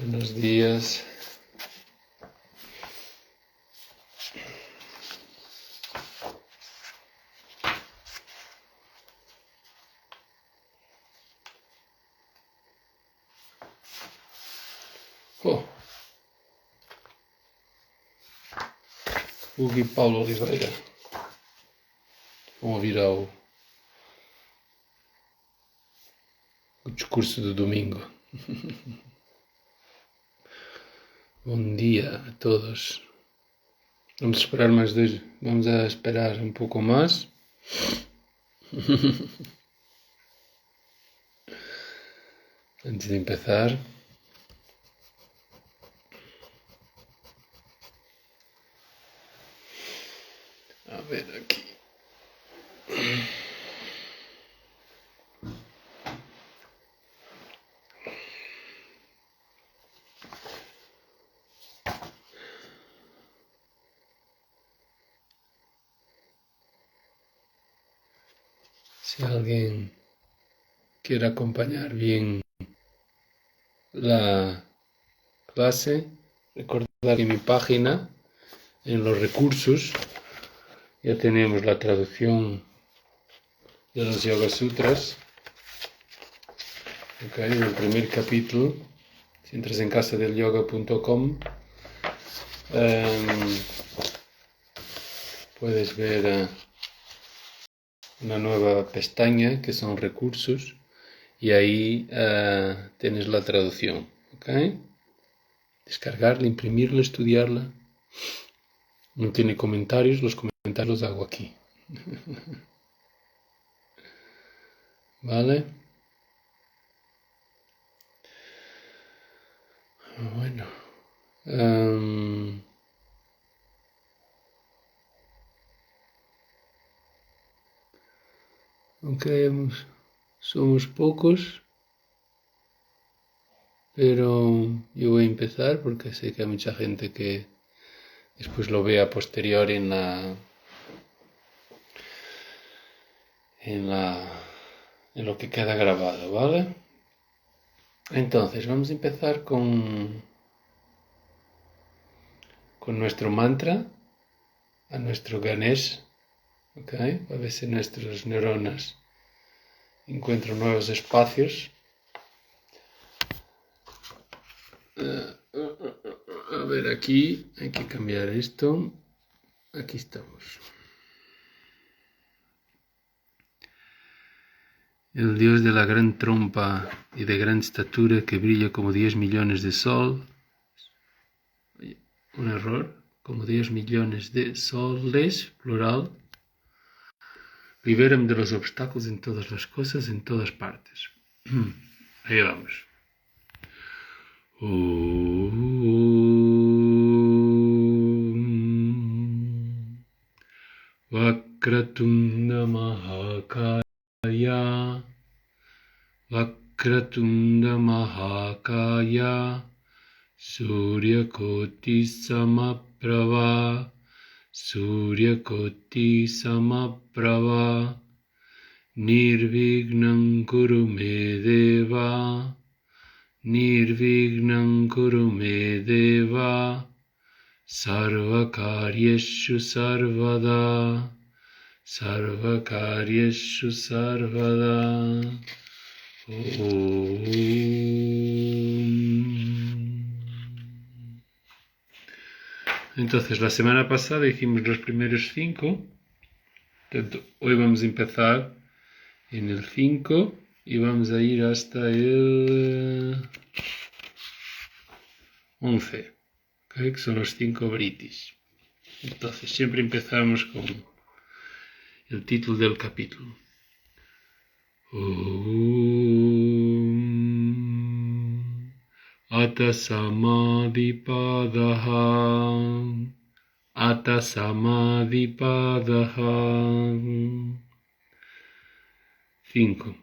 Buenos días. Oh, Hugo e Paulo Oliveira vão ouvir o discurso do domingo. Bom dia a todos. Vamos esperar vamos a esperar un poco más. Antes de empezar. A ver aquí. Si alguien quiere acompañar bien la clase, recordad que en mi página, en los recursos, ya tenemos la traducción de los Yoga Sutras. Okay, en el primer capítulo, si entras en casadelyoga.com, puedes ver una nueva pestaña que son recursos y ahí tienes la traducción. Okay. Descargarla, imprimirla, estudiarla. No tiene comentarios, los comentarios los hago aquí. ¿Vale? Bueno. Aunque somos pocos, pero yo voy a empezar porque sé que hay mucha gente que después lo ve a posteriori en lo que queda grabado, ¿vale? Entonces, vamos a empezar con nuestro mantra, a nuestro Ganesh, ¿ok? A ver si nuestras neuronas encuentran nuevos espacios. A ver, aquí hay que cambiar esto. Aquí estamos. El dios de la gran trompa y de gran estatura que brilla como 10 millones de sol. Un error. Como 10 millones de soles, plural. Libérame de los obstáculos en todas las cosas, en todas partes. Ahí vamos. Vakratunda Mahakaya Vakratunda Mahakaya Suryakoti Samaprava Suryakoti Samaprava Nirvignam Kuru Me Deva Nirvignam Kuru Me Deva Sarvakaryeshu Sarvada Sarvakaryeshu Sarvada. Entonces, la semana pasada hicimos los primeros 5. Hoy vamos a empezar en el 5 y vamos a ir hasta el 11, ¿okay? Que son los 5 British. Entonces, siempre empezamos con el título del capítulo. Ata Samadhipadaha Ata Samadhipadaha. 5.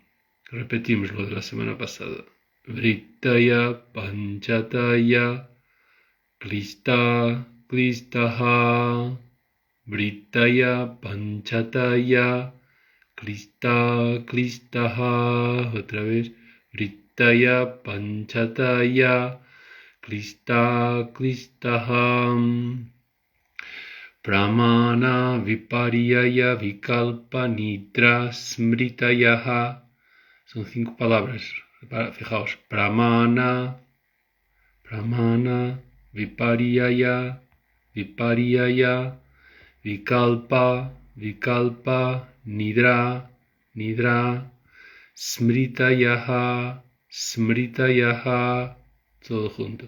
Repetimos lo de la semana pasada. Vrittaya Panchataya Klista Klistaha Vrittaya Panchataya Klista Klistaha. Otra vez. Vrittaya Panchataya klista klistaham. Pramana viparyaya vikalpa nidra smritayaha. Son 5 palabras. Fijaos. Pramana viparyaya vikalpa nidra smritayaha. Todo junto.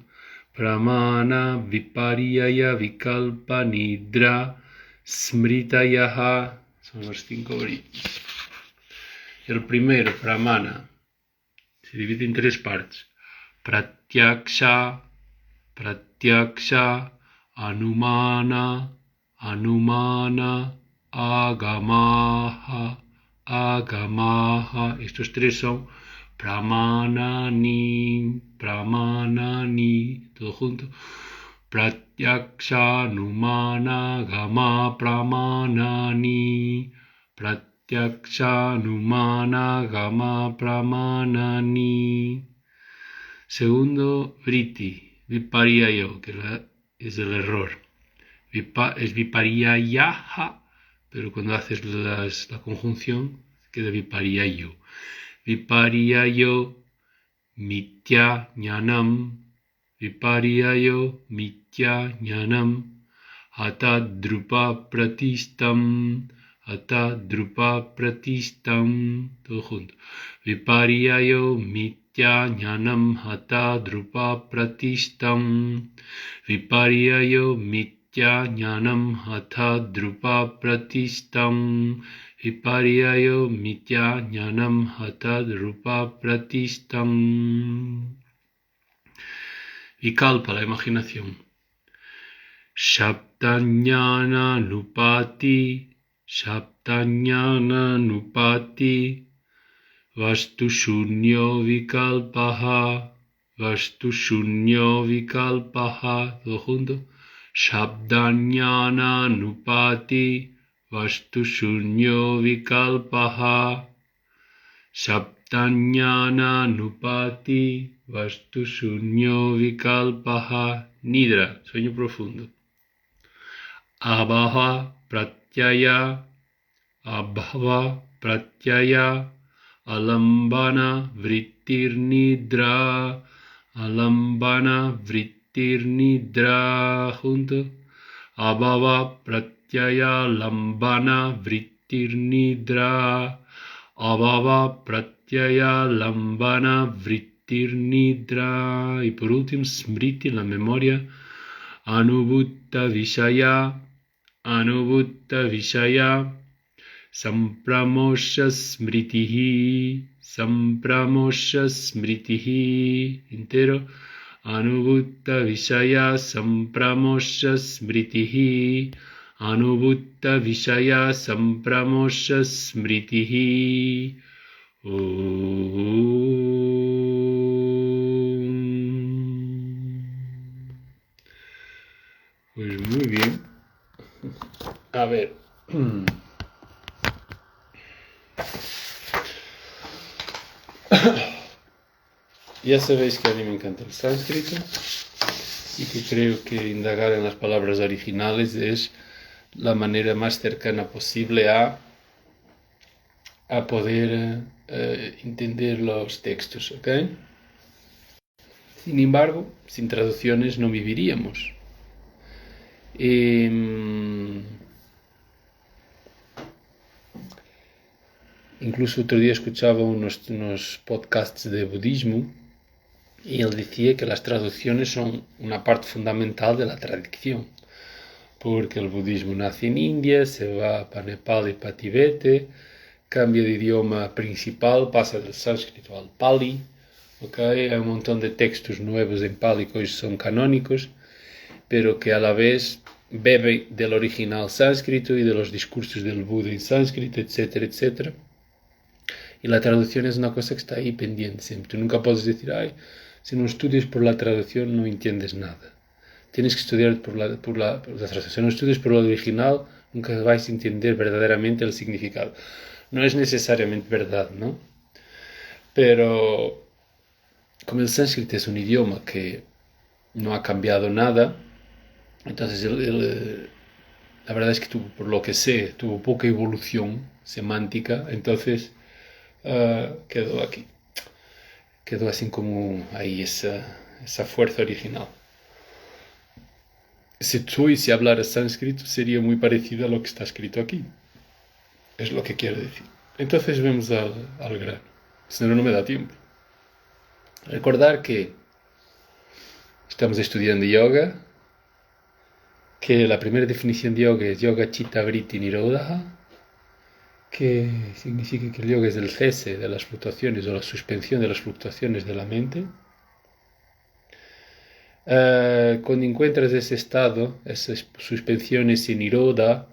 Pramana viparyaya vikalpa nidra smritayaha. Son los 5 brillos. El primero, pramana, se divide en 3 partes. Pratyaksha, anumana, agamaha. Estos 3 son pramanani, todo junto. Pratyaksha, anumana, gama, pramanani. Pratyaksha, anumana, gama, pramanani. Segundo, vritti, viparyayo, que es el error. Es viparyayaha, pero cuando haces la conjunción queda viparyayo. Viparyayo mitya jnanam. Viparyayo mitya jnanam. Atadrupa pratistam. Todo junto. Viparyayo mitya jnanam atadrupa pratistam. Viparyayo mitya jnanam atadrupa pratistam. Viparyayo mitya jnanam atadrupa pratistam. Vikalpa, la imaginación. Shabdajnana nupati. Vastu shunyo vikalpaha. Todo junto. Shabdajnana nupati. Vastu shunyo vikalpaha. Shabdajnana nupati. Vastu shunyo vikalpaha. Nidra, sueño profundo. Abhava pratyaya. Alambana vrittir nidra. Junto. Abhava pratyaya lambana vrittir nidra. Abhava pratyaya lambana vrittir nidra. Y por último, smriti, la memoria. Anubhutta vishaya. Sampramosha smritihi. Entero. Anubhutta vishaya sampramosha smritihi. Anubhutta vishaya sampramosha smritihi. Pues muy bien. A ver. Ya sabéis que a mí me encanta el sánscrito y que creo que indagar en las palabras originales es la manera más cercana posible a poder entender los textos, ¿ok? Sin embargo, sin traducciones no viviríamos. Incluso otro día escuchaba unos podcasts de budismo y él decía que las traducciones son una parte fundamental de la tradición, porque el budismo nace en India, se va para Nepal y para Tibete, cambia de idioma principal, pasa del sánscrito al pali, ¿okay? Hay un montón de textos nuevos en pali que hoy son canónicos, pero que a la vez bebe del original sánscrito y de los discursos del Buda en sánscrito, etcétera, etcétera. Y la traducción es una cosa que está ahí pendiente siempre. Tú nunca puedes decir, si no estudias por la traducción no entiendes nada. Tienes que estudiar por la traducción. Si no estudias por lo original, nunca vais a entender verdaderamente el significado. No es necesariamente verdad, ¿no? Pero como el sánscrito es un idioma que no ha cambiado nada. Entonces, la verdad es que tuvo, por lo que sé, tuvo poca evolución semántica, entonces quedó aquí. Quedó así como ahí esa fuerza original. Si hablara sánscrito sería muy parecido a lo que está escrito aquí. Es lo que quiero decir. Entonces vemos al grano. Si no, no me da tiempo. Recordar que estamos estudiando yoga, que la primera definición de yoga es yoga chitta vritti nirodha, que significa que el yoga es el cese de las fluctuaciones o la suspensión de las fluctuaciones de la mente. Cuando encuentras ese estado, esas suspensiones en nirodha,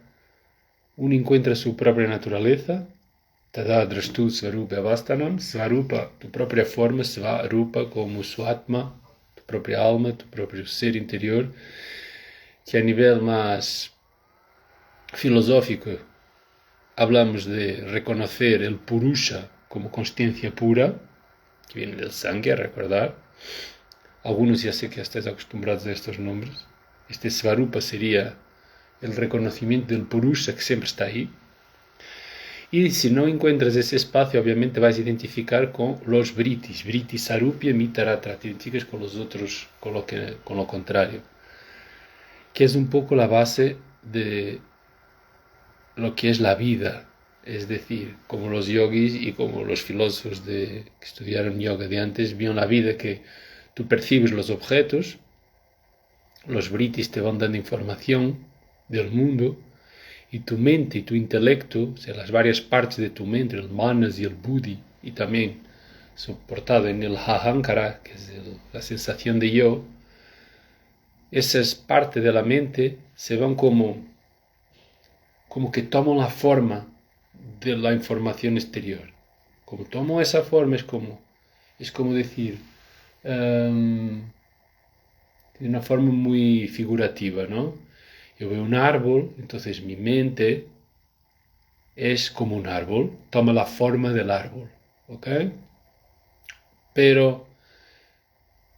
uno encuentra su propia naturaleza. Tada drashtu svarupa avastanam. Svarupa, tu propia forma, svarupa como su atma, tu propia alma, tu propio ser interior, que a nivel más filosófico hablamos de reconocer el purusha como consciencia pura, que viene del sangue, a recordar. Algunos ya sé que estáis acostumbrados a estos nombres. Este svarupa sería el reconocimiento del purusha que siempre está ahí. Y si no encuentras ese espacio, obviamente vas a identificar con los vritis. Vritti sarupya mitaratra. Te identificas con los otros, con lo contrario. Que es un poco la base de lo que es la vida. Es decir, como los yogis y como los filósofos que estudiaron yoga de antes, vieron la vida que tú percibes los objetos, los vritis te van dando información del mundo, y tu mente y tu intelecto, o sea, las varias partes de tu mente, el manas y el buddhi, y también soportado en el ahankara, que es la sensación de yo, esas partes de la mente se van como que toman la forma de la información exterior. Como tomo esa forma, es como decir, de una forma muy figurativa, ¿no? Yo veo un árbol, entonces mi mente es como un árbol, toma la forma del árbol, ¿ok? Pero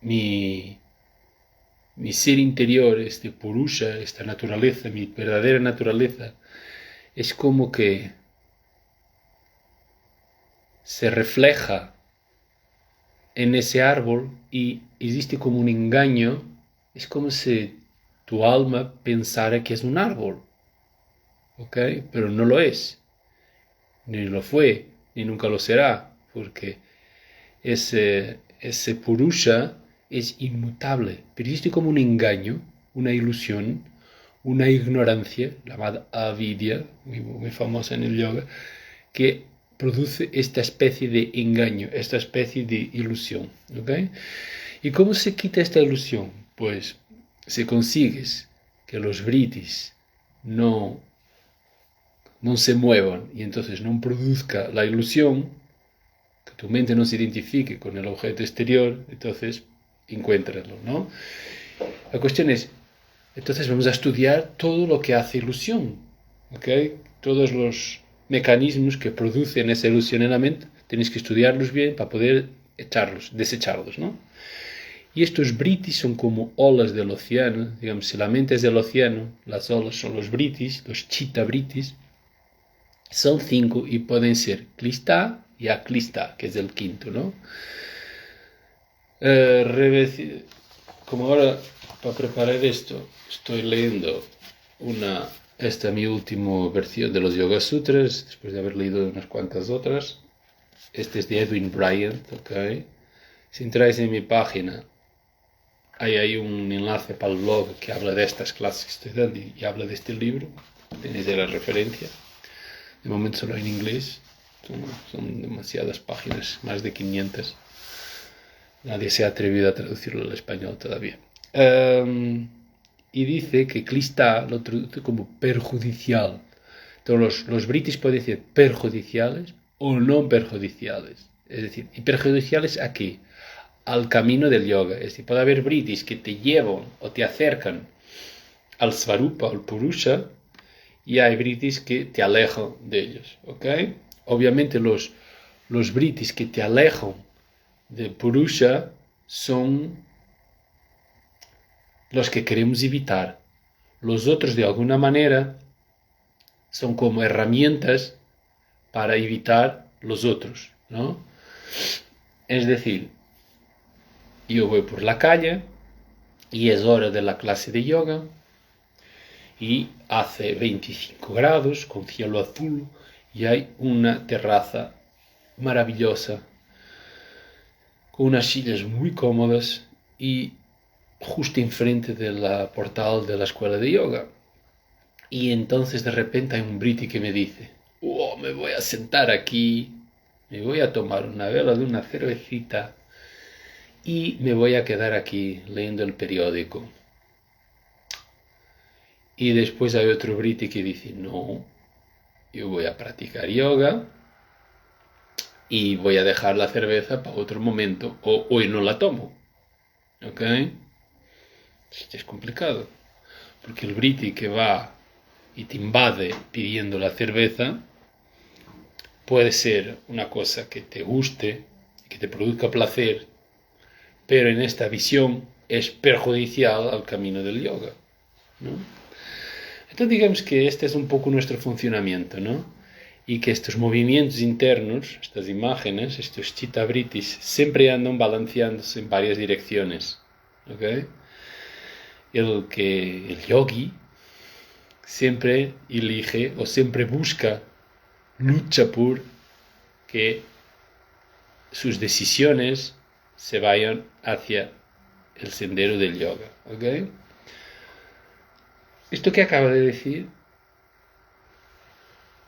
mi ser interior, este purusha, esta naturaleza, mi verdadera naturaleza, es como que se refleja en ese árbol y existe como un engaño. Es como si tu alma pensara que es un árbol, ¿ok? Pero no lo es, ni lo fue, ni nunca lo será, porque ese purusha es inmutable, pero existe como un engaño, una ilusión, una ignorancia, llamada avidya, muy famosa en el yoga, que produce esta especie de engaño, esta especie de ilusión, ¿ok? ¿Y cómo se quita esta ilusión? Pues si consigues que los vritis no se muevan y entonces no produzca la ilusión, que tu mente no se identifique con el objeto exterior, entonces encuéntralo, ¿no? La cuestión es, entonces vamos a estudiar todo lo que hace ilusión, ¿ok? Todos los mecanismos que producen esa ilusión en la mente, tenéis que estudiarlos bien para poder desecharlos, ¿no? Y estos vritis son como olas del océano, digamos, si la mente es del océano, las olas son los vritis, los chitta vritis, son 5 y pueden ser klista y aklista, que es el quinto, ¿no? Como ahora, para preparar esto, estoy leyendo esta es mi última versión de los Yoga Sutras, después de haber leído unas cuantas otras. Este es de Edwin Bryant, ¿ok? Si entráis en mi página, ahí hay un enlace para el blog que habla de estas clases que estoy dando y habla de este libro. Tenéis de la referencia. De momento solo en inglés. Son demasiadas páginas, más de 500. Nadie se ha atrevido a traducirlo al español todavía. Y dice que klista lo traduce como perjudicial. Entonces los britis pueden decir perjudiciales o no perjudiciales. Es decir, ¿y perjudiciales a qué? Al camino del yoga. Es decir, puede haber britis que te llevan o te acercan al svarupa, al purusha, y hay britis que te alejan de ellos, ¿ok? Obviamente los britis que te alejan de purusha son los que queremos evitar. Los otros, de alguna manera, son como herramientas para evitar los otros, ¿no? Es decir, yo voy por la calle y es hora de la clase de yoga y hace 25 grados con cielo azul y hay una terraza maravillosa con unas sillas muy cómodas y justo enfrente de la portal de la escuela de yoga. Y entonces de repente hay un briti que me dice, oh, me voy a sentar aquí, me voy a tomar una vela de una cervecita y me voy a quedar aquí leyendo el periódico. Y después hay otro briti que dice, no, yo voy a practicar yoga y voy a dejar la cerveza para otro momento, o hoy no la tomo. ¿Ok? Esto es complicado, porque el briti que va y te invade pidiendo la cerveza puede ser una cosa que te guste, que te produzca placer, pero en esta visión es perjudicial al camino del yoga, ¿no? Entonces digamos que este es un poco nuestro funcionamiento, ¿no? Y que estos movimientos internos, estas imágenes, estos chitta vrittis, siempre andan balanceándose en varias direcciones, ¿ok? El yogi siempre elige o siempre busca, lucha por que sus decisiones se vayan hacia el sendero del yoga, ¿ok? Esto que acabo de decir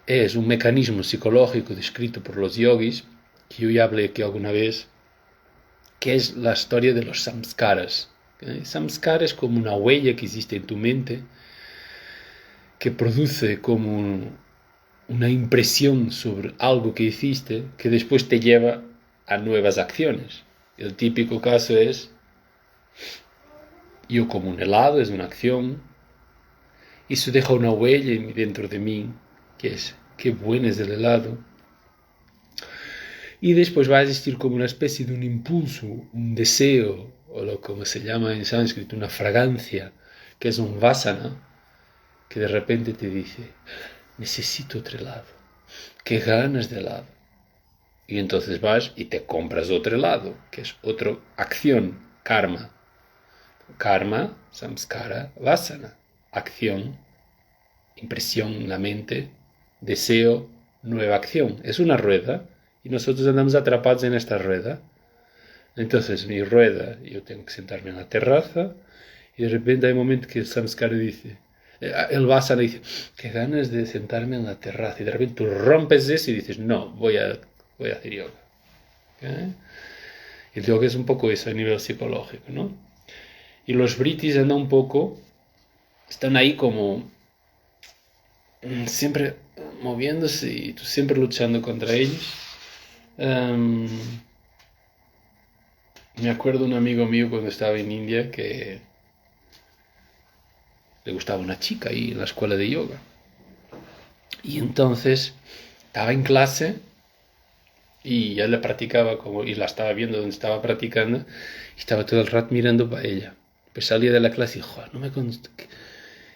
es un mecanismo psicológico descrito por los yogis, que yo ya hablé aquí alguna vez, que es la historia de los samskaras. ¿Okay? Samskara es como una huella que existe en tu mente, que produce como una impresión sobre algo que hiciste, que después te lleva a nuevas acciones. El típico caso es, yo como un helado, es una acción, y eso deja una huella dentro de mí, que es, qué bueno es el helado. Y después va a existir como una especie de un impulso, un deseo, o lo como se llama en sánscrito, una fragancia, que es un vasana, que de repente te dice, necesito otro helado, qué ganas de helado. Y entonces vas y te compras otro helado, que es otra acción, karma. Karma, samskara, vasana. Acción, impresión en la mente, deseo, nueva acción. Es una rueda y nosotros andamos atrapados en esta rueda. Entonces mi rueda, yo tengo que sentarme en la terraza y de repente hay un momento que el samskara dice, el vasana dice, qué ganas de sentarme en la terraza. Y de repente tú rompes eso y dices, no, voy a hacer yoga. ¿Okay? El yoga es un poco eso a nivel psicológico, ¿no? Y los britis andan un poco, están ahí como siempre moviéndose y tú siempre luchando contra ellos. Me acuerdo un amigo mío cuando estaba en India que le gustaba una chica ahí en la escuela de yoga. Y entonces estaba en clase y ya la practicaba como, y la estaba viendo donde estaba practicando y estaba todo el rato mirando para ella. Pues salía de la clase y joder, no me consta,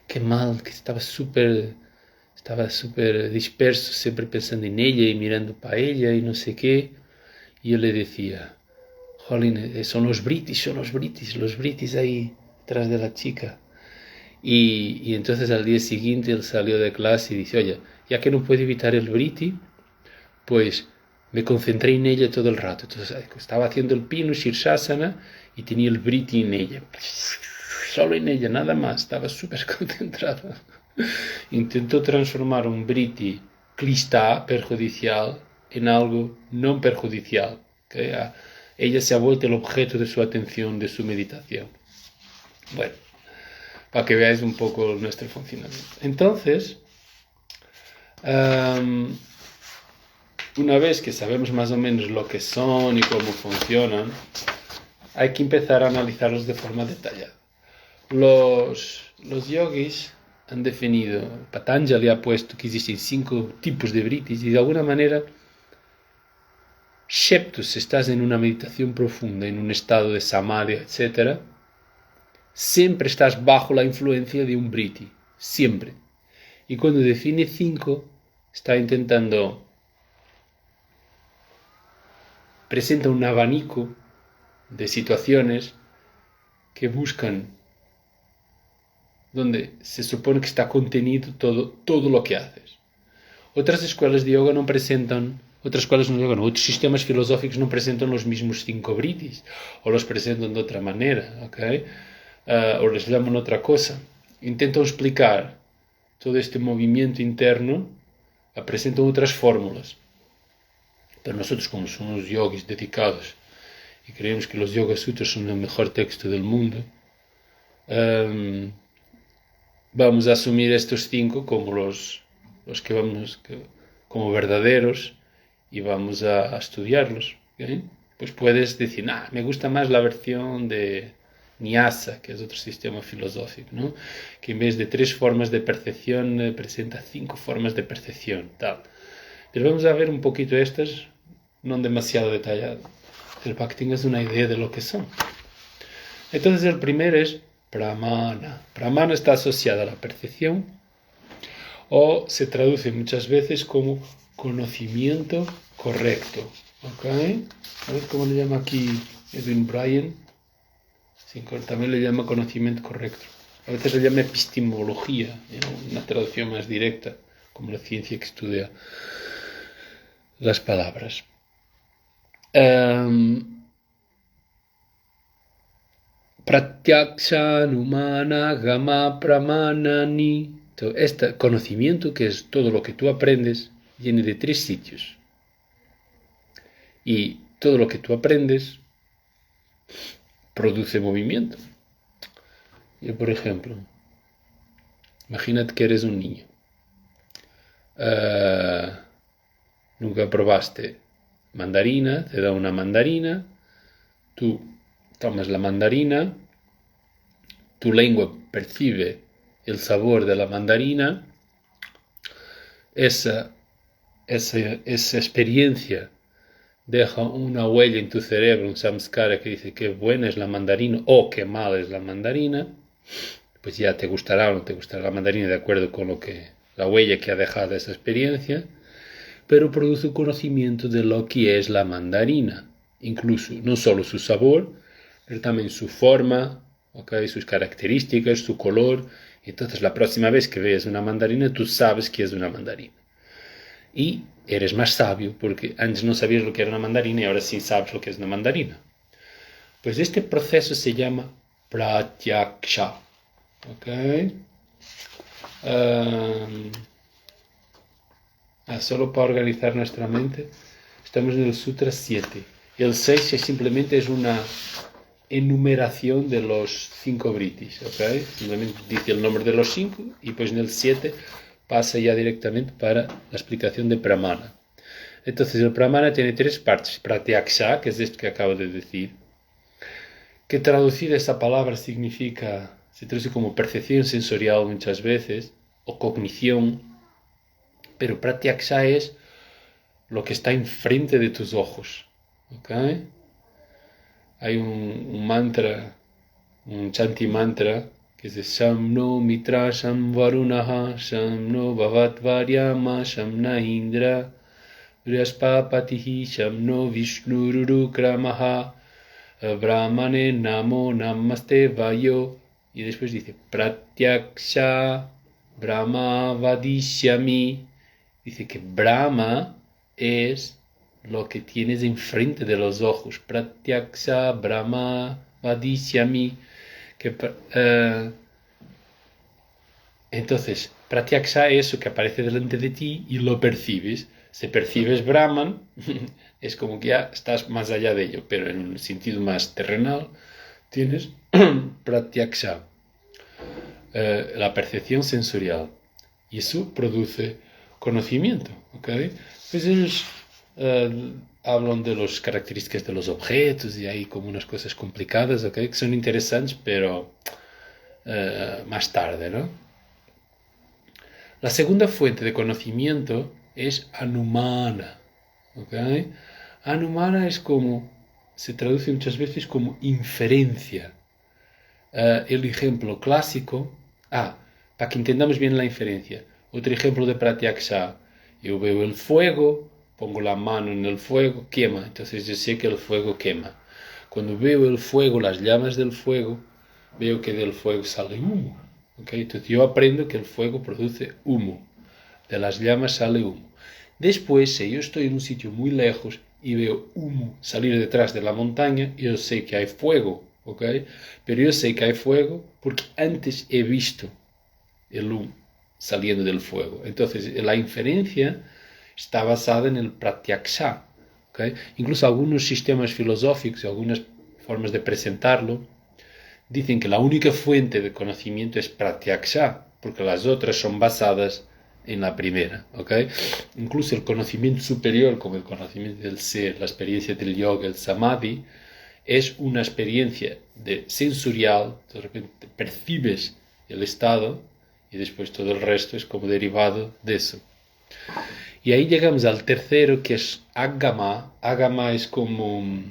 qué mal, que estaba súper disperso, siempre pensando en ella y mirando para ella y no sé qué. Y yo le decía, jolín, son los britis ahí detrás de la chica. Y entonces al día siguiente él salió de clase y dice, oye, ya que no puedo evitar el briti, pues me concentré en ella todo el rato. Entonces estaba haciendo el pino, Shirshasana, y tenía el briti en ella. Solo en ella, nada más. Estaba súper concentrado. Intentó transformar un briti clista, perjudicial, en algo no perjudicial. ¿Okay? Ella se ha vuelto el objeto de su atención, de su meditación. Bueno, para que veáis un poco nuestro funcionamiento. Entonces, una vez que sabemos más o menos lo que son y cómo funcionan, hay que empezar a analizarlos de forma detallada. Los yogis han definido, Patanjali ha puesto que existen 5 tipos de britis y de alguna manera, excepto si estás en una meditación profunda, en un estado de samadhi, etc., siempre estás bajo la influencia de un vritti, siempre. Y cuando define 5, está intentando, presenta un abanico de situaciones que buscan, donde se supone que está contenido todo lo que haces. Otras escuelas de yoga no presentan, otras sistemas filosóficos no presentan los mismos 5 vrittis, o los presentan de otra manera, ¿ok? O les llaman otra cosa. Intentan explicar todo este movimiento interno, presentan otras fórmulas. Pero nosotros, como somos yogis dedicados y creemos que los Yoga Sutras son el mejor texto del mundo, vamos a asumir estos 5 como los que vamos, como verdaderos, y vamos a estudiarlos. ¿Okay? Pues puedes decir, me gusta más la versión de Nyasa, que es otro sistema filosófico, ¿no? Que en vez de 3 formas de percepción presenta 5 formas de percepción, tal. Pero vamos a ver un poquito estas, no demasiado detallado, pero para que tengas una idea de lo que son. Entonces el primero es pramana. Pramana está asociada a la percepción, o se traduce muchas veces como conocimiento correcto. ¿Ok? A ver cómo le llama aquí Edwin Bryan. Sí, también le llama conocimiento correcto. A veces le llama epistemología, una traducción más directa, como la ciencia que estudia las palabras. Pratyaksha, Numana, Gama, Pramanani. Este conocimiento, que es todo lo que tú aprendes, viene de 3 sitios. Y todo lo que tú aprendes produce movimiento. Yo, por ejemplo, imagínate que eres un niño. Nunca probaste mandarina, te da una mandarina, tú tomas la mandarina, tu lengua percibe el sabor de la mandarina, esa experiencia deja una huella en tu cerebro, un samskara que dice qué buena es la mandarina o qué mala es la mandarina. Pues ya te gustará o no te gustará la mandarina de acuerdo con la huella que ha dejado esa experiencia, pero produce un conocimiento de lo que es la mandarina, incluso no solo su sabor, pero también su forma, ¿okay? Sus características, su color. Entonces la próxima vez que veas una mandarina, tú sabes que es una mandarina. Y eres más sabio, porque antes no sabías lo que era una mandarina y ahora sí sabes lo que es una mandarina. Pues este proceso se llama pratyaksha. ¿Ok? Solo para organizar nuestra mente, estamos en el Sutra 7. El 6 simplemente es una enumeración de los 5 vrittis, ¿ok? Simplemente dice el nombre de los 5 y pues en el 7 pasa ya directamente para la explicación de pramana. Entonces el pramana tiene 3 partes. Pratyaksha, que es esto que acabo de decir, que traducida esa palabra significa, se traduce como percepción sensorial muchas veces, o cognición, pero pratyaksha es lo que está enfrente de tus ojos. ¿Okay? Hay un mantra, un chanti mantra, que es Sham no mitra sham varunaha sham no bhavat varyama sham na indra vrihaspapatihi sham no vishnurukramaha brahmane namo namaste vayo. Y después dice pratyaksha brahma vadishyami. Dice que Brahma es lo que tienes enfrente de los ojos. Pratyaksha Brahma Vadishyami. Entonces, Pratyaksha es eso que aparece delante de ti y lo percibes. Si percibes Brahman, es como que ya estás más allá de ello, pero en un sentido más terrenal tienes Pratyaksha, la percepción sensorial. Y eso produce conocimiento, ¿ok? Pues ellos hablan de las características de los objetos y hay como unas cosas complicadas, ¿ok? Que son interesantes, pero más tarde, ¿no? La segunda fuente de conocimiento es Anumana, ¿ok? Anumana es como, se traduce muchas veces como inferencia. el ejemplo clásico. Para que entendamos bien la inferencia. Otro ejemplo de Pratyaksha. Yo veo el fuego, pongo la mano en el fuego, quema. Entonces yo sé que el fuego quema. Cuando veo el fuego, las llamas del fuego, veo que del fuego sale humo. ¿Okay? Entonces yo aprendo que el fuego produce humo. De las llamas sale humo. Después, si yo estoy en un sitio muy lejos y veo humo salir detrás de la montaña, yo sé que hay fuego. ¿Okay? Pero yo sé que hay fuego porque antes he visto el humo saliendo del fuego. Entonces, la inferencia está basada en el pratyaksha. ¿Okay? Incluso algunos sistemas filosóficos y algunas formas de presentarlo dicen que la única fuente de conocimiento es pratyaksha, porque las otras son basadas en la primera. ¿Okay? Incluso el conocimiento superior, como el conocimiento del ser, la experiencia del yoga, el samadhi, es una experiencia sensorial. De repente percibes el estado y después todo el resto es como derivado de eso. Y ahí llegamos al tercero, que es Agama. Agama es como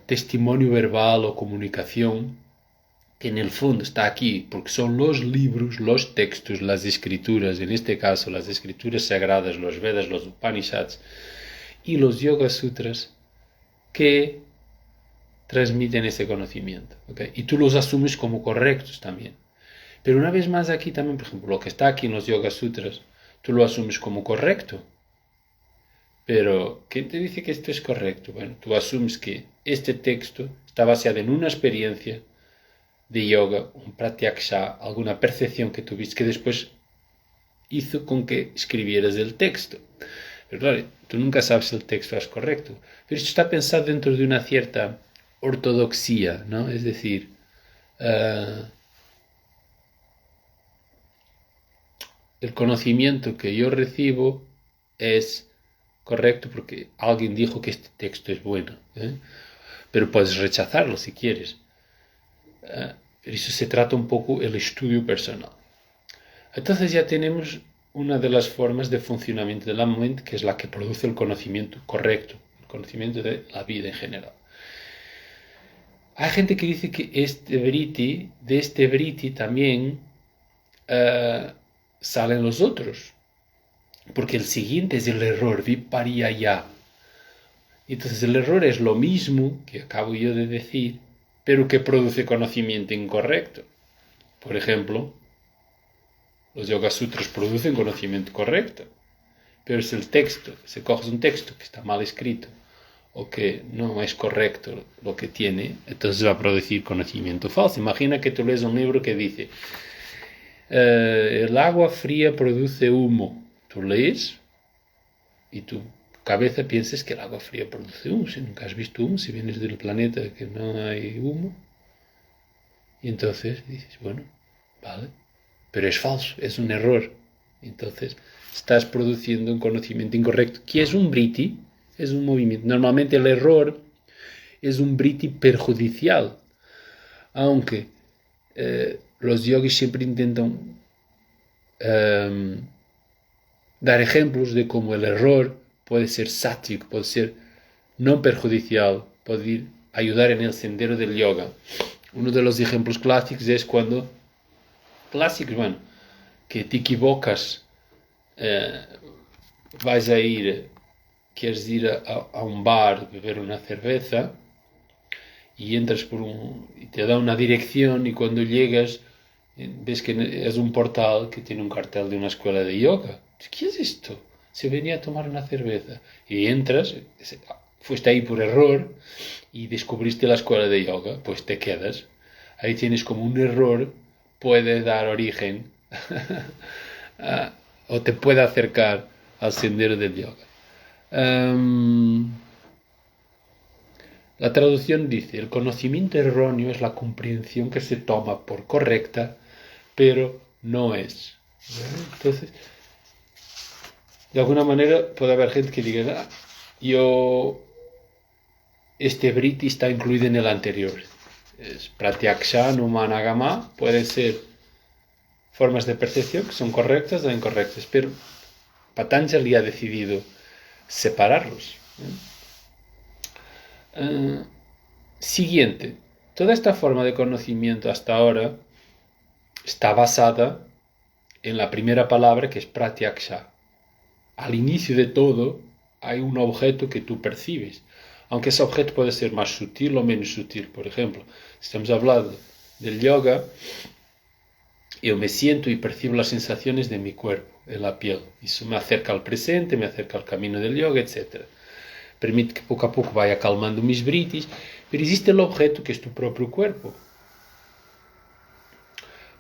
testimonio verbal o comunicación, que en el fondo está aquí porque son los libros, los textos, las escrituras, en este caso las escrituras sagradas, los Vedas, los Upanishads y los Yoga Sutras, que transmiten ese conocimiento. ¿Okay? Y tú los asumes como correctos también. Pero una vez más aquí también, por ejemplo, lo que está aquí en los Yoga Sutras, tú lo asumes como correcto. Pero, ¿quién te dice que esto es correcto? Bueno, tú asumes que este texto está basado en una experiencia de yoga, un pratyaksha, alguna percepción que tuviste que después hizo con que escribieras el texto. Pero claro, tú nunca sabes si el texto es correcto. Pero esto está pensado dentro de una cierta ortodoxia, ¿no? Es decir, el conocimiento que yo recibo es correcto porque alguien dijo que este texto es bueno. Pero puedes rechazarlo si quieres. Pero eso se trata un poco el estudio personal. Entonces ya tenemos una de las formas de funcionamiento de la mente, que es la que produce el conocimiento correcto, el conocimiento de la vida en general. Hay gente que dice que de este briti también salen los otros, porque el siguiente es el error, vipariyaya. Entonces el error es lo mismo que acabo yo de decir, pero que produce conocimiento incorrecto. Por ejemplo, los Yoga Sutras producen conocimiento correcto, pero si coges un texto que está mal escrito o que no es correcto lo que tiene, entonces va a producir conocimiento falso. Imagina que tú lees un libro que dice el agua fría produce humo. Tú lees y tu cabeza piensas que el agua fría produce humo. Si nunca has visto humo, si vienes del planeta que no hay humo, y entonces dices, bueno, vale, pero es falso, es un error. Entonces estás produciendo un conocimiento incorrecto, que es un briti, es un movimiento. Normalmente el error es un briti perjudicial, aunque los yogis siempre intentan dar ejemplos de cómo el error puede ser sáttvico, puede ser no perjudicial, puede ayudar en el sendero del yoga. Uno de los ejemplos clásicos es cuando, que te equivocas, quieres ir a un bar, beber una cerveza, y entras y te da una dirección, y cuando llegas ves que es un portal que tiene un cartel de una escuela de yoga. ¿Qué es esto? Se venía a tomar una cerveza. Y entras, fuiste ahí por error y descubriste la escuela de yoga, pues te quedas. Ahí tienes como un error, puede dar origen o te puede acercar al sendero del yoga. La traducción dice, el conocimiento erróneo es la comprensión que se toma por correcta, pero no es. Entonces, de alguna manera puede haber gente que diga, este briti está incluido en el anterior. Es pratyaksha, numanagama, pueden ser formas de percepción que son correctas o incorrectas, pero Patanjali ha decidido separarlos. Siguiente. Toda esta forma de conocimiento hasta ahora está basada en la primera palabra, que es pratyaksha. Al inicio de todo hay un objeto que tú percibes, aunque ese objeto puede ser más sutil o menos sutil. Por ejemplo, si estamos hablando del yoga, yo me siento y percibo las sensaciones de mi cuerpo, en la piel. Eso me acerca al presente, me acerca al camino del yoga, etc. Permite que poco a poco vaya acalmando mis britis, pero existe el objeto que es tu propio cuerpo.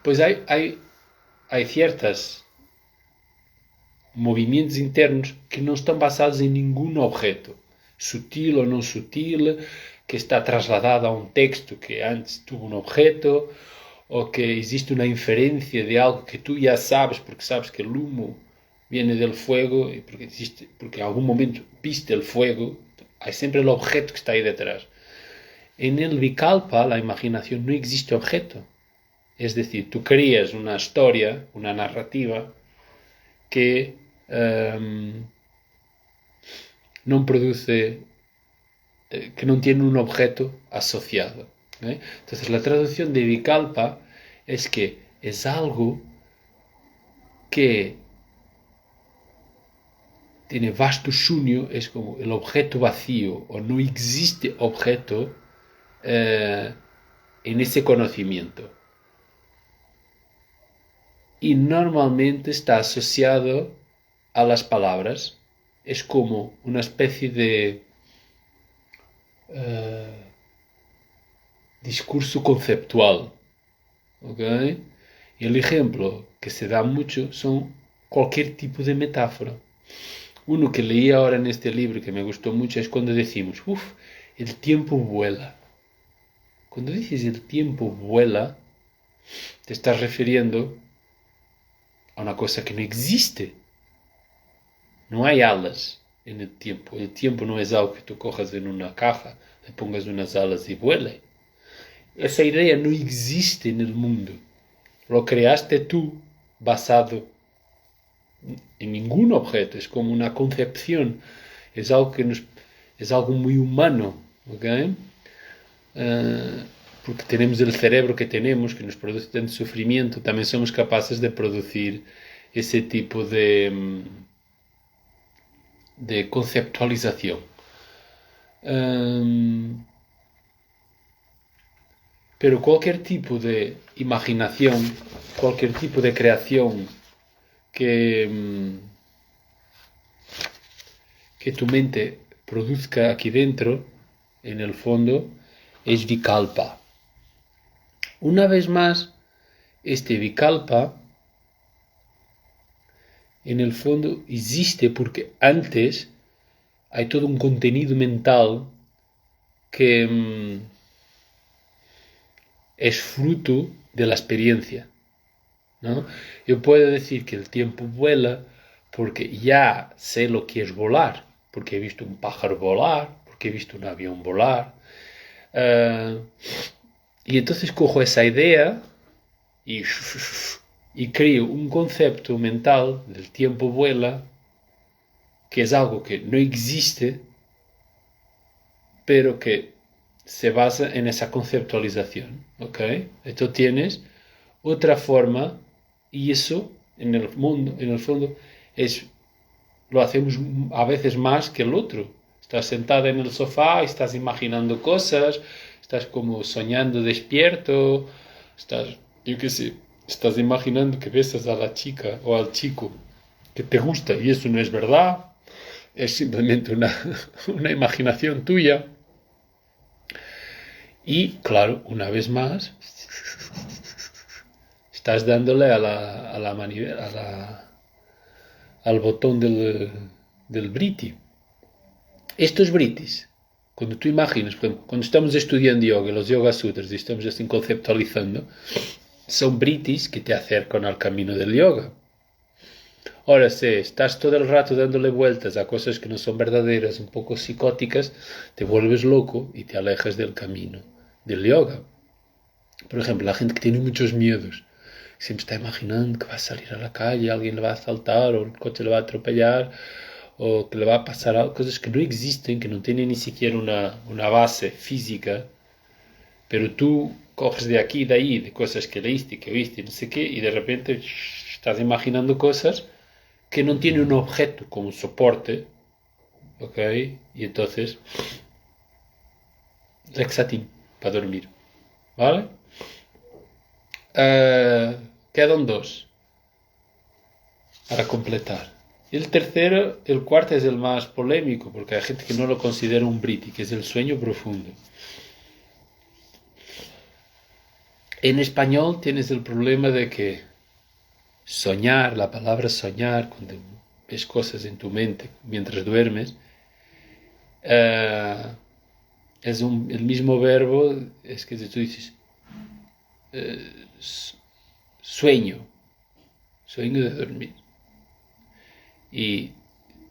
Pues hay ciertos movimientos internos que no están basados en ningún objeto, sutil o no sutil, que está trasladado a un texto que antes tuvo un objeto, o que existe una inferencia de algo que tú ya sabes, porque sabes que el humo viene del fuego, y porque en algún momento viste el fuego, hay siempre el objeto que está ahí detrás. En el Vikalpa, la imaginación, no existe objeto. Es decir, tú creas una historia, una narrativa, que no produce, que no tiene un objeto asociado. Entonces la traducción de Vikalpa es que es algo que tiene vasto shunyo, es como el objeto vacío, o no existe objeto en ese conocimiento. Y normalmente está asociado a las palabras. Es como una especie de discurso conceptual. ¿Okay? Y el ejemplo que se da mucho son cualquier tipo de metáfora. Uno que leí ahora en este libro que me gustó mucho es cuando decimos, el tiempo vuela. Cuando dices el tiempo vuela, te estás refiriendo a una cosa que no existe. No hay alas en el tiempo. El tiempo no es algo que tú cojas en una caja, le pongas unas alas y vuele. Esa idea no existe en el mundo. Lo creaste tú basado en ningún objeto. Es como una concepción. Es algo es algo muy humano. ¿Okay? Porque tenemos el cerebro que tenemos, que nos produce tanto sufrimiento, también somos capaces de producir ese tipo de conceptualización. Pero cualquier tipo de imaginación, cualquier tipo de creación que tu mente produzca aquí dentro, en el fondo, es Vikalpa. Una vez más, este Vikalpa, en el fondo, existe porque antes hay todo un contenido mental que es fruto de la experiencia, ¿no? Yo puedo decir que el tiempo vuela porque ya sé lo que es volar, porque he visto un pájaro volar, porque he visto un avión volar. Y entonces cojo esa idea y creo un concepto mental del tiempo vuela, que es algo que no existe, pero que se basa en esa conceptualización. ¿Ok? Entonces tienes otra forma, y eso en el fondo, lo hacemos a veces más que el otro. Estás sentada en el sofá y estás imaginando cosas, estás como soñando despierto, yo qué sé, estás imaginando que besas a la chica o al chico que te gusta y eso no es verdad, es simplemente una imaginación tuya. Y claro, una vez más, estás dándole al botón del briti. Estos britis, cuando tú imaginas, por ejemplo, cuando estamos estudiando yoga, los yoga sutras, y estamos así conceptualizando, son britis que te acercan al camino del yoga. Ahora, si estás todo el rato dándole vueltas a cosas que no son verdaderas, un poco psicóticas, te vuelves loco y te alejas del camino del yoga. Por ejemplo, la gente que tiene muchos miedos, siempre está imaginando que va a salir a la calle, alguien le va a asaltar, o el coche le va a atropellar, o que le va a pasar algo, cosas que no existen, que no tienen ni siquiera una base física, Pero tú coges de aquí y de ahí, de cosas que leíste, que oíste, no sé qué, y de repente estás imaginando cosas que no tienen un objeto como soporte, ¿ok? Y entonces, Lexatin para dormir, ¿vale? Quedan dos para completar. El tercero, el cuarto es el más polémico, porque hay gente que no lo considera un briti, que es el sueño profundo. En español tienes el problema de que soñar, la palabra soñar, cuando ves cosas en tu mente mientras duermes, eh, es el mismo verbo, es que tú dices sueño, sueño de dormir. Y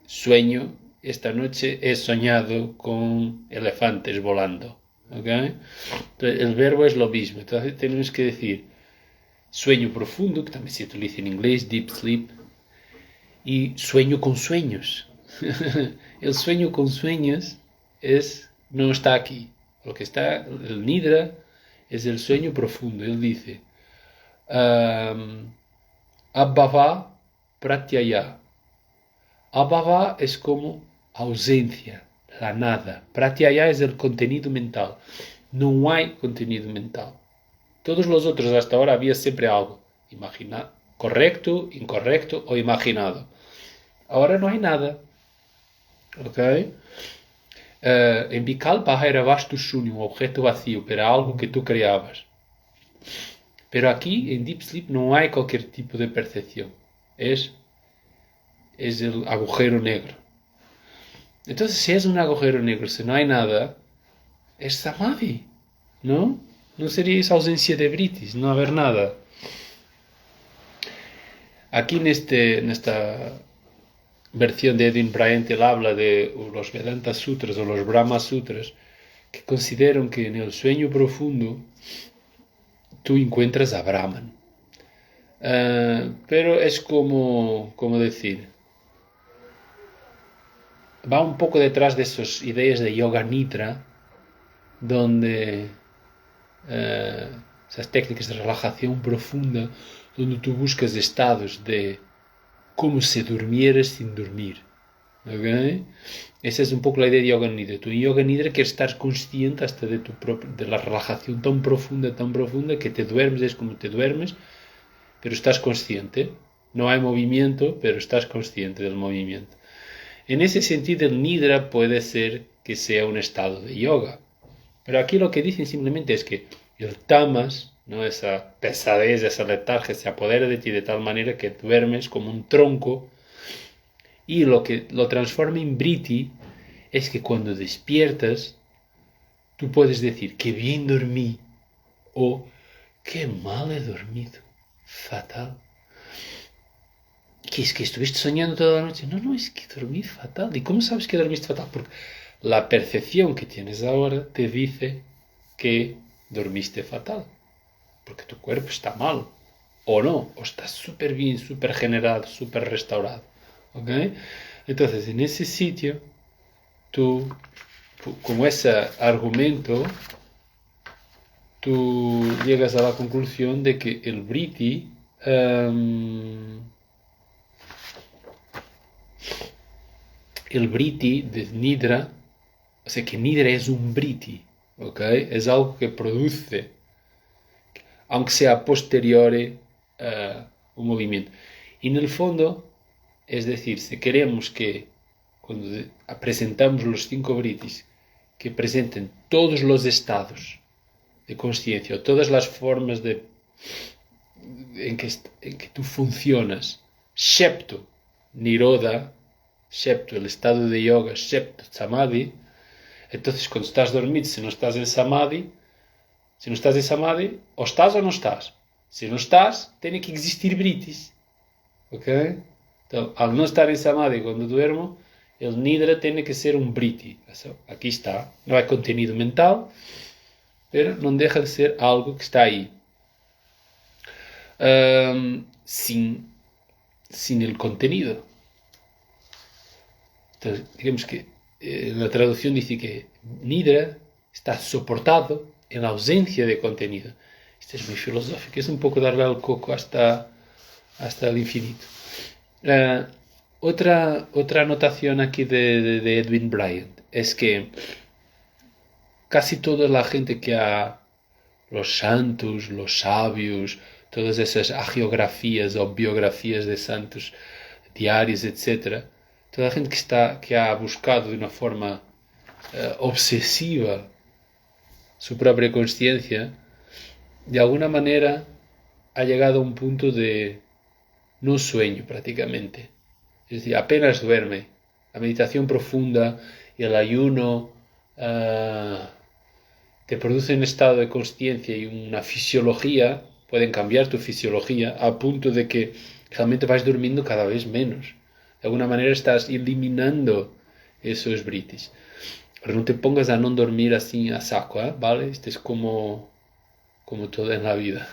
sueño, esta noche he soñado con elefantes volando. ¿Okay? Entonces, el verbo es lo mismo. Entonces tenemos que decir sueño profundo, que también se utiliza en inglés, deep sleep, y sueño con sueños. El sueño con sueños no está aquí. Lo que está, el nidra, es el sueño profundo. Él dice, Abhava pratyaya. Abhava es como ausencia, la nada. Pratyaya es el contenido mental. No hay contenido mental. Todos los otros hasta ahora había siempre algo. Correcto, incorrecto o imaginado. Ahora no hay nada. ¿Ok? En Vikalpa era vasto shunyo, un objeto vacío, pero algo que tú creabas. Pero aquí, en Deep Sleep, no hay cualquier tipo de percepción. Es el agujero negro. Entonces, si es un agujero negro, si no hay nada, es samadhi, ¿no? No sería esa ausencia de britis, no haber nada. Aquí en esta versión de Edwin Bryant, él habla de los Vedanta Sutras o los Brahma Sutras, que consideran que en el sueño profundo tú encuentras a Brahman. Pero es como decir, va un poco detrás de esas ideas de Yoga Nidra, donde esas técnicas de relajación profunda, donde tú buscas estados de como si durmieras sin dormir. ¿Okay? Esa es un poco la idea de Yoga Nidra. Tú en Yoga Nidra quieres estar consciente hasta de la relajación tan profunda que te duermes, es como te duermes, pero estás consciente. No hay movimiento, pero estás consciente del movimiento. En ese sentido, el Nidra puede ser que sea un estado de yoga. Pero aquí lo que dicen simplemente es que el tamas, ¿no? Esa pesadez, esa letargia se apodera de ti de tal manera que duermes como un tronco. Y lo que lo transforma en briti es que cuando despiertas, tú puedes decir que bien dormí o qué mal he dormido. Fatal. ¿Qué es que estuviste soñando toda la noche? No, es que dormí fatal. ¿Y cómo sabes que dormiste fatal? Porque la percepción que tienes ahora te dice que dormiste fatal. Porque tu cuerpo está mal. O no, o está súper bien, súper generado, súper restaurado. ¿Ok? Entonces, en ese sitio, tú, con ese argumento, tú llegas a la conclusión de que el briti de Nidra, o sea que Nidra es un briti, ¿ok? Es algo que produce, aunque sea a posteriori, un movimiento. Y en el fondo, es decir, si queremos que cuando presentamos los 5 britis, que presenten todos los estados de conciencia, todas las formas en que tú funcionas, excepto Nirodha, excepto el estado de yoga, excepto Samadhi. Entonces, cuando estás dormido, si no estás en Samadhi, o no estás. Si no estás, tiene que existir britis. ¿Ok? Entonces, al no estar en Samadhi cuando duermo, el Nidra tiene que ser un briti. Aquí está. No hay contenido mental, pero no deja de ser algo que está ahí. Sin el contenido. Entonces, digamos que la traducción dice que Nidra está soportado en ausencia de contenido. Esto es muy filosófico, es un poco darle al coco hasta el infinito. Otra anotación aquí de Edwin Bryant es que casi toda la gente los santos, los sabios, todas esas hagiografías o biografías de santos diarios, etc., toda la gente que ha buscado de una forma obsesiva su propia consciencia, de alguna manera ha llegado a un punto de no sueño prácticamente. Es decir, apenas duerme. La meditación profunda y el ayuno te producen un estado de consciencia y una fisiología, pueden cambiar tu fisiología a punto de que realmente vas durmiendo cada vez menos. De alguna manera estás eliminando esos britis. Pero no te pongas a no dormir así a saco, ¿vale? Esto es como todo en la vida.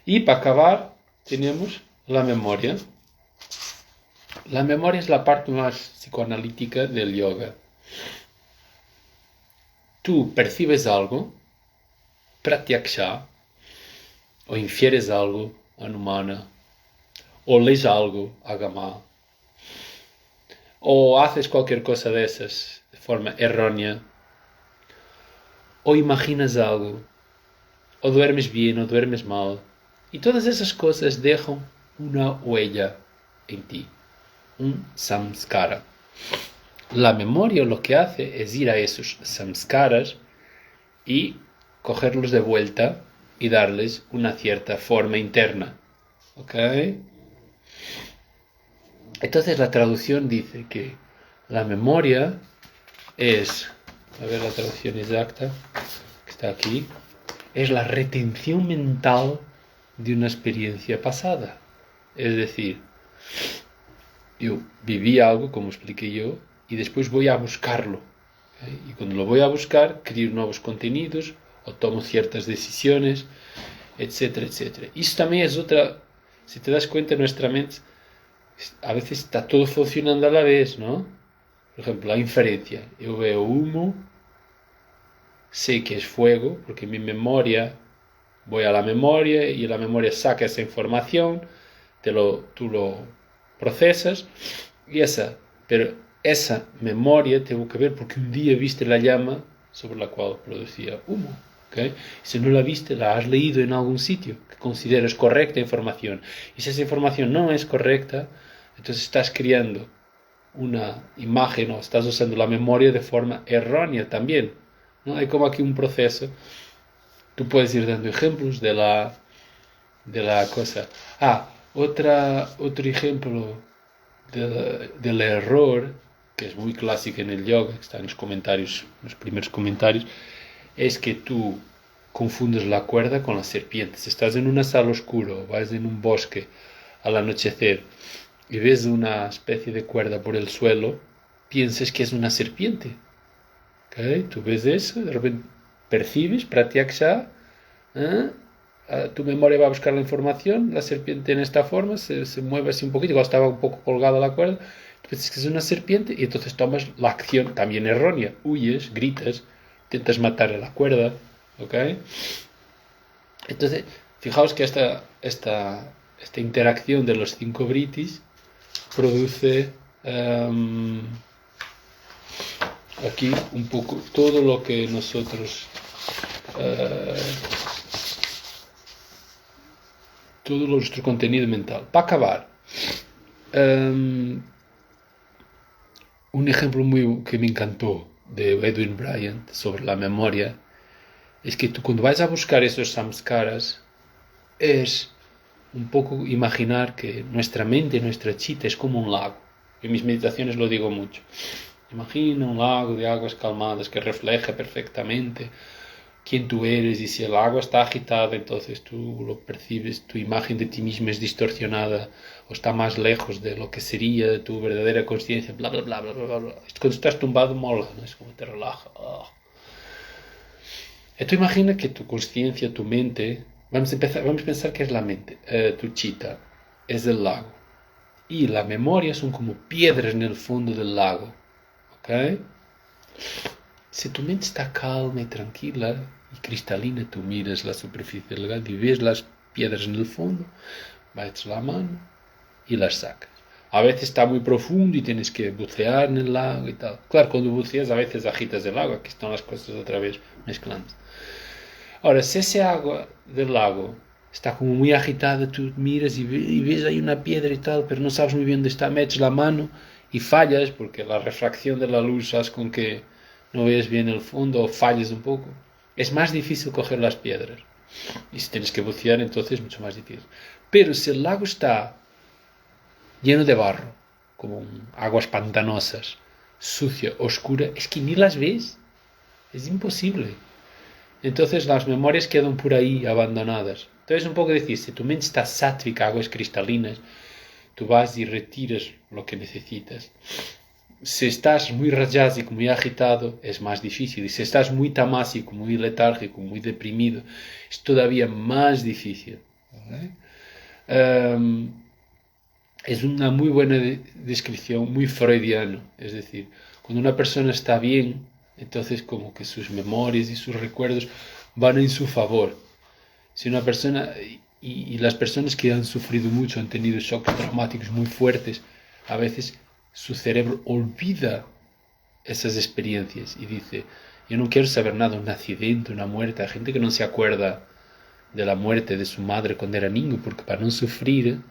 Y para acabar, tenemos la memoria. La memoria es la parte más psicoanalítica del yoga. Tú percibes algo, pratyaksha, o infieres algo, anumana, o lees algo, agama, o haces cualquier cosa de esas de forma errónea, o imaginas algo, o duermes bien o duermes mal, y todas esas cosas dejan una huella en ti, un samskara. La memoria lo que hace es ir a esos samskaras y cogerlos de vuelta y darles una cierta forma interna. ¿Ok? Entonces la traducción dice que la memoria es, a ver la traducción exacta, que está aquí, es la retención mental de una experiencia pasada. Es decir, yo viví algo, como expliqué yo, y después voy a buscarlo. ¿Okay? Y cuando lo voy a buscar, creo nuevos contenidos o tomo ciertas decisiones, etcétera, etcétera. Y eso también es otra, si te das cuenta, nuestra mente a veces está todo funcionando a la vez, ¿no? Por ejemplo, la inferencia. Yo veo humo, sé que es fuego, porque mi memoria, voy a la memoria y la memoria saca esa información, tú lo procesas, pero esa memoria tengo que ver porque un día viste la llama sobre la cual producía humo. ¿Okay? Si no la viste, la has leído en algún sitio que consideres correcta información. Y si esa información no es correcta, entonces estás creando una imagen o estás usando la memoria de forma errónea también. ¿No? Hay como aquí un proceso. Tú puedes ir dando ejemplos de la cosa. Otro ejemplo del error, que es muy clásico en el yoga, que está en los primeros comentarios, es que tú confundes la cuerda con la serpiente. Si estás en una sala oscura o vas en un bosque al anochecer y ves una especie de cuerda por el suelo, piensas que es una serpiente. ¿Okay? Tú ves eso, de repente percibes, pratyaksha, tu memoria va a buscar la información, la serpiente en esta forma se mueve así un poquito, igual estaba un poco colgada la cuerda, tú piensas que es una serpiente y entonces tomas la acción también errónea, huyes, gritas, intentas matar a la cuerda, ¿ok? Entonces, fijaos que esta interacción de los 5 britis produce aquí un poco todo lo que nosotros todo nuestro contenido mental. Para acabar, un ejemplo que me encantó de Edwin Bryant sobre la memoria es que tú cuando vas a buscar esos samskaras es un poco imaginar que nuestra mente, nuestra chitta es como un lago. En mis meditaciones lo digo mucho. Imagina un lago de aguas calmadas que refleja perfectamente quién tú eres, y si el agua está agitada, entonces tú lo percibes, tu imagen de ti mismo es distorsionada o está más lejos de lo que sería de tu verdadera conciencia, bla, bla, bla, bla, bla, bla. Cuando estás tumbado mola, ¿no? Es como te relaja. Oh. Tú imagina que tu conciencia, tu mente, vamos a pensar que es la mente, tu chitta es el lago y la memoria son como piedras en el fondo del lago, ¿ok? Si tu mente está calma y tranquila y cristalina, tú miras la superficie del lago y ves las piedras en el fondo, metes la mano y las sacas. A veces está muy profundo y tienes que bucear en el lago y tal. Claro, cuando buceas a veces agitas el agua, aquí están las cosas otra vez mezclando. Ahora, si esa agua del lago está como muy agitada, tú miras y ves ahí una piedra y tal, pero no sabes muy bien dónde está, metes la mano y fallas porque la refracción de la luz hace con que no ves bien el fondo o falles un poco. Es más difícil coger las piedras. Y si tienes que bucear, entonces es mucho más difícil. Pero si el lago está lleno de barro, como aguas pantanosas, sucia, oscura, es que ni las ves. Es imposible. Entonces las memorias quedan por ahí abandonadas. Entonces un poco decir, si tu mente está sátvica, aguas cristalinas, tú vas y retiras lo que necesitas. Si estás muy rayásico, muy agitado, es más difícil. Y si estás muy tamásico, muy letárgico, muy deprimido, es todavía más difícil. ¿Vale? Es una muy buena descripción, muy freudiano. Es decir, cuando una persona está bien, entonces como que sus memorias y sus recuerdos van en su favor. Si una persona, y las personas que han sufrido mucho, han tenido shocks traumáticos muy fuertes, a veces su cerebro olvida esas experiencias y dice, yo no quiero saber nada, un accidente, una muerte. Hay gente que no se acuerda de la muerte de su madre cuando era niño, porque para no sufrir,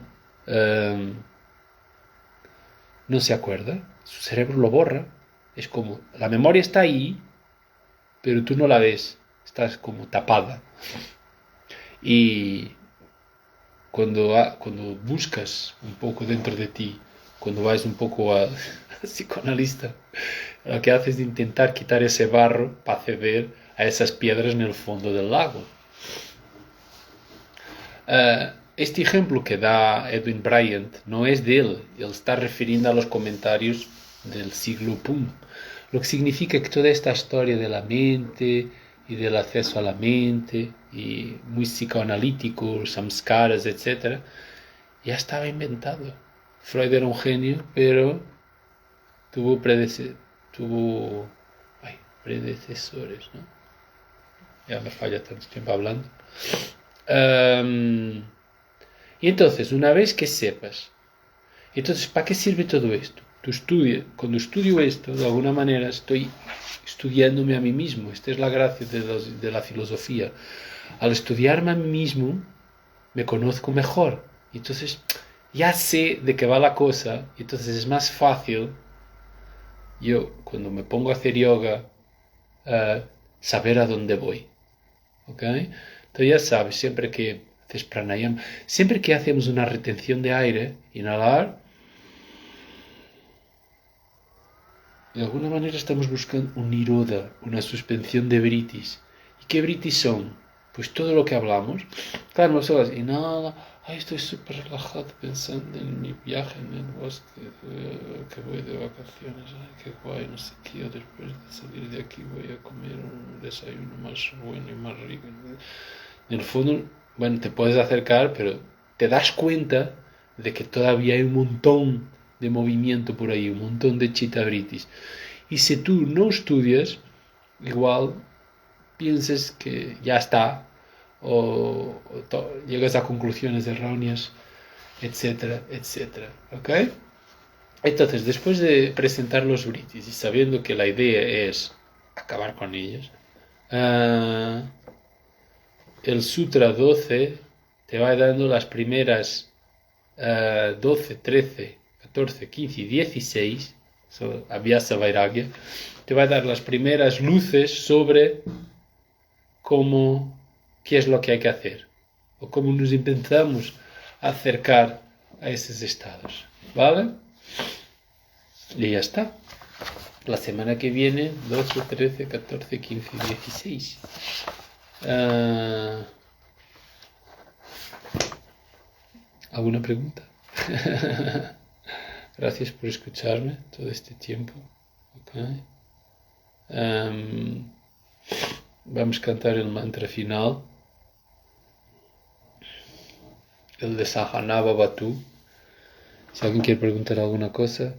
no se acuerda, su cerebro lo borra. Es como, la memoria está ahí, pero tú no la ves, estás como tapada. Y cuando buscas un poco dentro de ti, cuando vas un poco al psicoanalista, lo que haces es intentar quitar ese barro para acceder a esas piedras en el fondo del lago. Este ejemplo que da Edwin Bryant no es de él está refiriendo a los comentarios del siglo PUM, lo que significa que toda esta historia de la mente y del acceso a la mente y muy psicoanalítico, samskaras, etc., ya estaba inventado. Freud era un genio, pero tuvo, tuvo predecesores, ¿no? Ya me falla tanto tiempo hablando. Y entonces, una vez que sepas, entonces, ¿para qué sirve todo esto? Cuando estudio esto, de alguna manera estoy estudiándome a mí mismo. Esta es la gracia de la filosofía. Al estudiarme a mí mismo, me conozco mejor. Entonces, ya sé de qué va la cosa. Y entonces es más fácil, yo, cuando me pongo a hacer yoga, saber a dónde voy. ¿Ok? Entonces ya sabes, siempre que haces pranayama, siempre que hacemos una retención de aire, inhalar, de alguna manera estamos buscando un niroda, una suspensión de vritis. ¿Y qué vritis son? Pues todo lo que hablamos. Claro, nosotros inhala, ay, estoy súper relajado pensando en mi viaje en el bosque, que voy de vacaciones, ay, qué guay, no sé qué, después de salir de aquí voy a comer un desayuno más bueno y más rico. En el fondo, bueno, te puedes acercar, pero te das cuenta de que todavía hay un montón de movimiento por ahí, un montón de chitabritis. Y si tú no estudias, igual pienses que ya está, o llegas a conclusiones erróneas, etcétera, etcétera. ¿Ok? Entonces, después de presentar los britis y sabiendo que la idea es acabar con ellos, el Sutra 12 te va dando las primeras 12, 13, 14, 15 y 16, Abhyasa Vairagya, te va a dar las primeras luces sobre cómo, qué es lo que hay que hacer, o cómo nos intentamos acercar a esos estados. ¿Vale? Y ya está. La semana que viene, 12, 13, 14, 15 y 16. ¿Alguna pregunta? Gracias por escucharme todo este tiempo. Okay. Vamos a cantar el mantra final, el de Sahanava Batu. Si alguien quiere preguntar alguna cosa,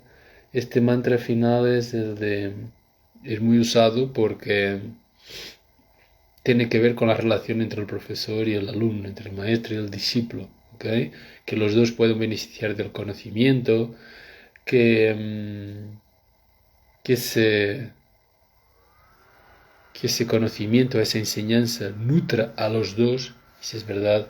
este mantra final es el de es muy usado porque tiene que ver con la relación entre el profesor y el alumno, entre el maestro y el discípulo, ¿ok? Que los dos pueden beneficiar del conocimiento, que, que ese, que ese conocimiento, esa enseñanza nutra a los dos. Si es verdad,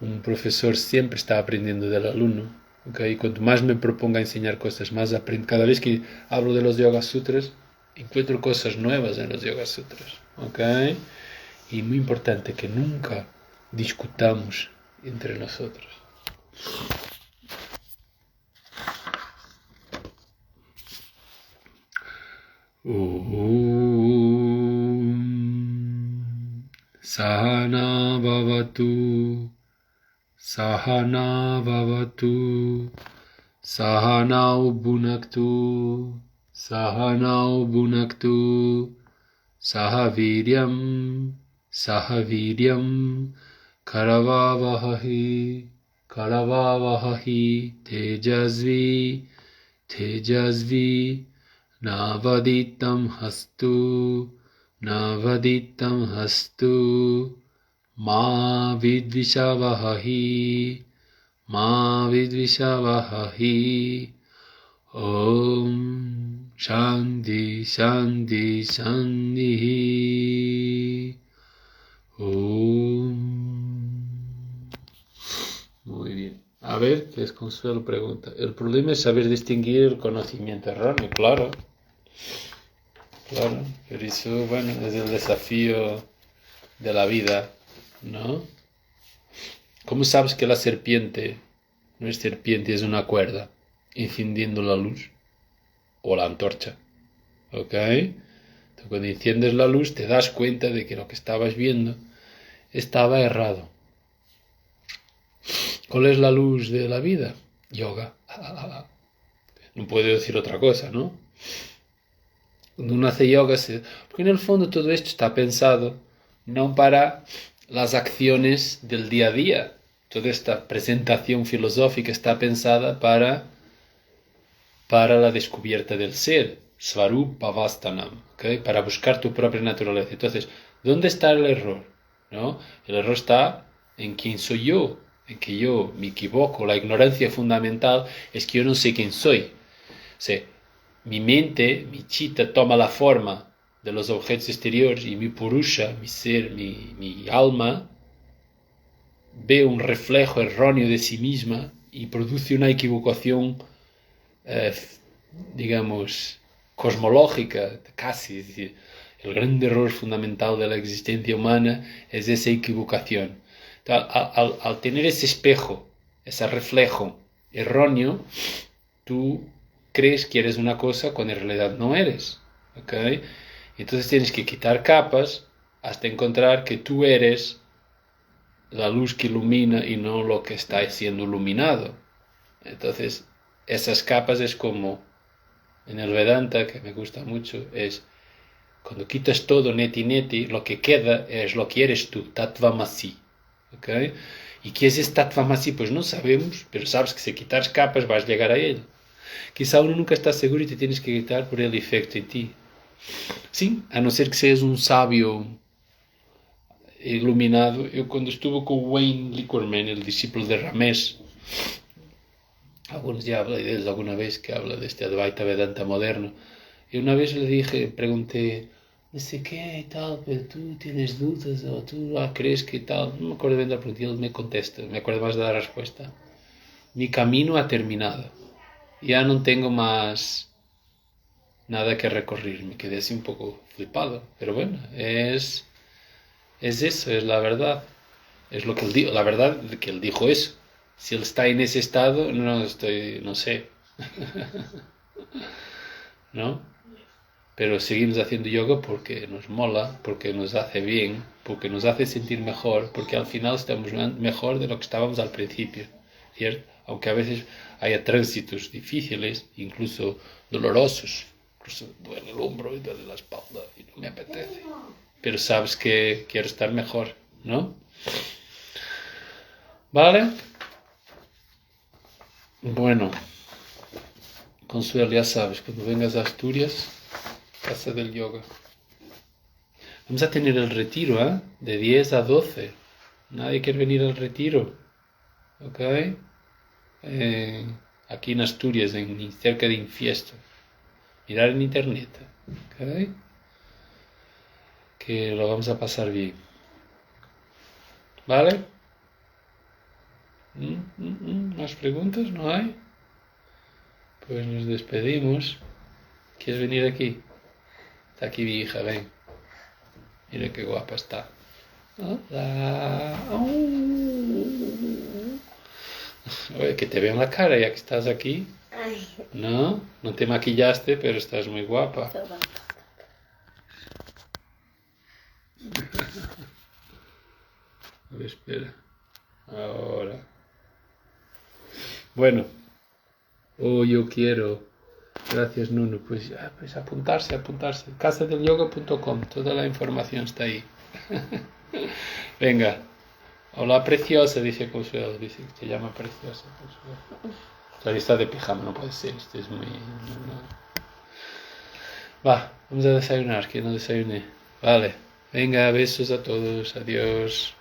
un profesor siempre está aprendiendo del alumno, ¿ok? Y cuanto más me proponga enseñar cosas, más aprendo. Cada vez que hablo de los Yoga Sutras, encuentro cosas nuevas en los Yoga Sutras, ¿ok? Y muy importante que nunca discutamos entre nosotros. Sahana Bhavatu Sahana Bhavatu Sahanau Bhunaktu Sahanau Bhunaktu Sahaviryam Sahaviryam Karavavahahi Karavavahahi Tejasvi Tejasvi Navaditam Hastu Navaditam Hastu Ma Vidvishavahahi Ma Vidvishavahahi Om Shanti Shanti Shanti Om. Muy bien. A ver, ¿qué es Consuelo? Pregunta. El problema es saber distinguir el conocimiento erróneo, claro. Claro, por eso, bueno, es el desafío de la vida, ¿no? ¿Cómo sabes que la serpiente no es serpiente, es una cuerda encendiendo la luz o la antorcha? ¿Ok? Entonces, cuando enciendes la luz te das cuenta de que lo que estabas viendo estaba errado. ¿Cuál es la luz de la vida? Yoga. No puedo decir otra cosa, ¿no? Cuando uno hace yoga, porque en el fondo todo esto está pensado no para las acciones del día a día. Toda esta presentación filosófica está pensada para la descubierta del ser, Svarupavastanam, ¿okay? Para buscar tu propia naturaleza. Entonces, ¿dónde está el error? ¿No? El error está en quién soy yo, en que yo me equivoco. La ignorancia fundamental es que yo no sé quién soy. O sea, mi mente, mi chitta, toma la forma de los objetos exteriores y mi purusha, mi ser, mi alma, ve un reflejo erróneo de sí misma y produce una equivocación, digamos, cosmológica, casi. Es decir, el gran error fundamental de la existencia humana es esa equivocación. Entonces, al tener ese espejo, ese reflejo erróneo, tú crees que eres una cosa cuando en realidad no eres, ¿ok? Entonces tienes que quitar capas hasta encontrar que tú eres la luz que ilumina y no lo que está siendo iluminado. Entonces, esas capas es como en el Vedanta, que me gusta mucho, es cuando quitas todo neti neti, lo que queda es lo que eres tú, Tattvamasi, ¿ok? ¿Y qué es ese Tattvamasi? Pues no sabemos, pero sabes que si quitas capas vas a llegar a él. Quizá uno nunca está seguro y te tienes que quitar por el efecto en ti. Sí, a no ser que seas un sabio iluminado. Eu cuando estuve con Wayne Liquorman, el discípulo de Ramesh, algunos ya hablan de él alguna vez, que habla de este Advaita Vedanta moderno, y una vez le dije, pregunté, no sé qué y tal, pero tú tienes dudas o tú crees que tal, no me acuerdo bien de la pregunta, y él me contesta, me acuerdo más de la respuesta. Mi camino ha terminado. Ya no tengo más nada que recorrer. Me quedé así un poco flipado. Pero bueno, es eso, es la verdad. Es lo que él dijo, la verdad que él dijo eso. Si él está en ese estado, no sé. ¿No? Pero seguimos haciendo yoga porque nos mola, porque nos hace bien, porque nos hace sentir mejor, porque al final estamos mejor de lo que estábamos al principio, ¿cierto? Aunque a veces haya tránsitos difíciles, incluso dolorosos, incluso duele el hombro y duele la espalda y no me apetece. Pero sabes que quiero estar mejor, ¿no? ¿Vale? Bueno, Consuelo, ya sabes, cuando vengas a Asturias, Casa del Yoga. Vamos a tener el retiro, ¿eh? De 10 a 12. Nadie quiere venir al retiro. ¿Ok? Aquí en Asturias, cerca de Infiesto. Mirar en internet. ¿Ok? Que lo vamos a pasar bien. ¿Vale? ¿Más preguntas? ¿No hay? Pues nos despedimos. ¿Quieres venir aquí? Está aquí mi hija, ven. Mira qué guapa está. Hola. Oye, que te veo en la cara ya que estás aquí. Ay, No, no te maquillaste, pero estás muy guapa. toma. A ver, espera. Ahora. Bueno. Oh, yo quiero. Gracias, Nuno. Pues ya, pues apuntarse. Casadelyoga.com. Toda la información está ahí. Venga. Hola, preciosa, dice Consuelo. Dice que te llama preciosa, Consuelo. Claro, está de pijama, no puede ser. Este es muy... no. Va, vamos a desayunar, que no desayuné. Vale. Venga, besos a todos. Adiós.